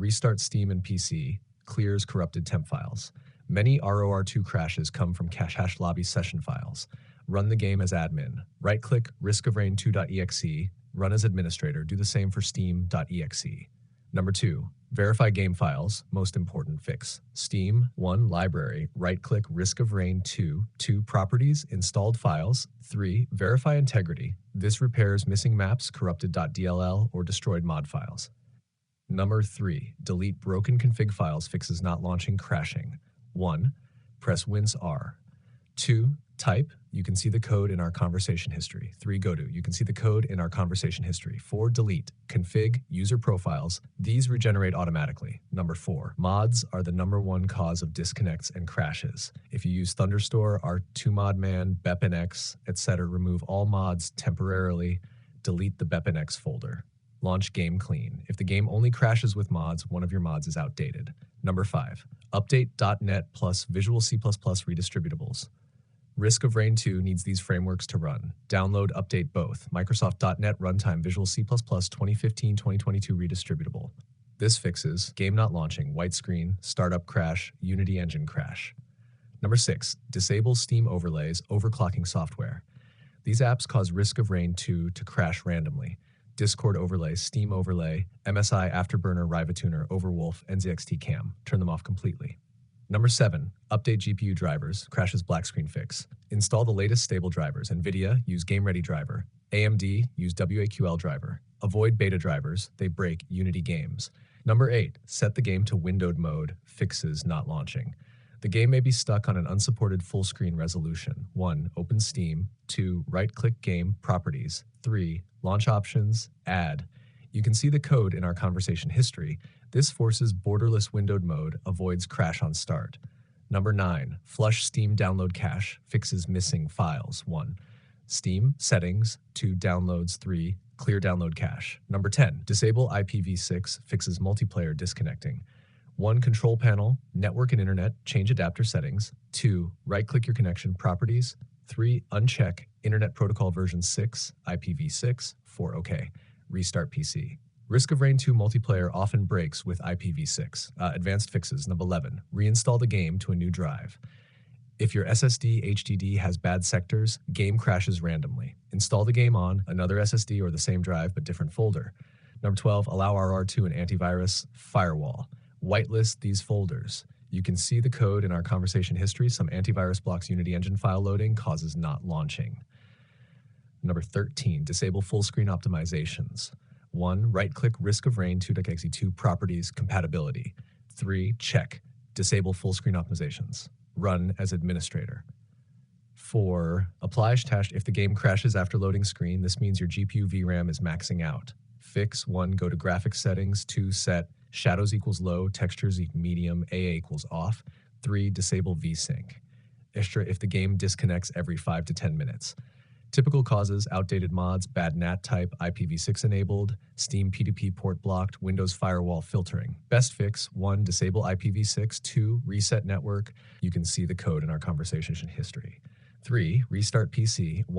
Restart Steam and PC, clears corrupted temp files. Many ROR2 crashes come from cache lobby session files. Run the game as admin. Right-click riskofrain2.exe, run as administrator. Do the same for steam.exe. Number 2, verify game files, most important fix. Steam, 1, library, right-click riskofrain2, 2, properties, installed files, 3, verify integrity. This repairs missing maps, corrupted.dll, or destroyed mod files. Number 3, delete broken config files, fixes not launching, crashing. 1, press Wince R. 2, type, you can see the code in our conversation history. 3, go to, you can see the code in our conversation history. 4, delete, config, user profiles. These regenerate automatically. Number 4, mods are the number 1 cause of disconnects and crashes. If you use thunderstore, R2modman, bepinex, etc., remove all mods temporarily, delete the bepinex folder. Launch game clean. If the game only crashes with mods, one of your mods is outdated. Number 5, update .NET plus Visual C++ redistributables. Risk of Rain 2 needs these frameworks to run. Download, update both. Microsoft.NET Runtime Visual C++ 2015-2022 redistributable. This fixes game not launching, white screen, startup crash, Unity engine crash. Number 6, disable Steam overlays, overclocking software. These apps cause Risk of Rain 2 to crash randomly. Discord overlay, Steam overlay, MSI Afterburner, Rivatuner, Overwolf, NZXT Cam. Turn them off completely. Number 7, update GPU drivers, crashes black screen fix. Install the latest stable drivers. NVIDIA, use GameReady driver. AMD, use WAQL driver. Avoid beta drivers, they break Unity games. Number 8, set the game to windowed mode, fixes not launching. The game may be stuck on an unsupported full screen resolution. 1, open Steam. 2, right-click game, properties. 3, launch options, add. You can see the code in our conversation history. This forces borderless windowed mode, avoids crash on start. Number 9, flush Steam download cache, fixes missing files. 1, Steam, settings. 2, downloads. 3, clear download cache. Number 10, disable IPv6, fixes multiplayer disconnecting. 1, control panel, network and internet, change adapter settings. 2, right-click your connection, properties. 3, uncheck Internet Protocol version 6, IPv6. 4, OK. Restart PC. Risk of Rain 2 multiplayer often breaks with IPv6. Advanced fixes. Number 11, reinstall the game to a new drive. If your SSD HDD has bad sectors, game crashes randomly. Install the game on another SSD or the same drive but different folder. Number 12, allow RR2 and antivirus firewall. Whitelist these folders. You can see the code in our conversation history. Some antivirus blocks Unity engine file loading, causes not launching. Number 13, disable full screen optimizations. 1, right-click Risk of Rain 2.exe 2 properties compatibility. 3, check, disable full screen optimizations. Run as administrator. 4, apply hash if the game crashes after loading screen. This means your GPU VRAM is maxing out. Fix. 1, go to graphics settings. 2, set shadows equals low, textures equals medium, AA equals off. 3, disable VSync. Extra if the game disconnects every 5 to 10 minutes. Typical causes, outdated mods, bad NAT type, IPv6 enabled, Steam P2P port blocked, Windows firewall filtering. Best fix. 1, disable IPv6. 2, reset network. You can see the code in our conversation history. 3, restart PC.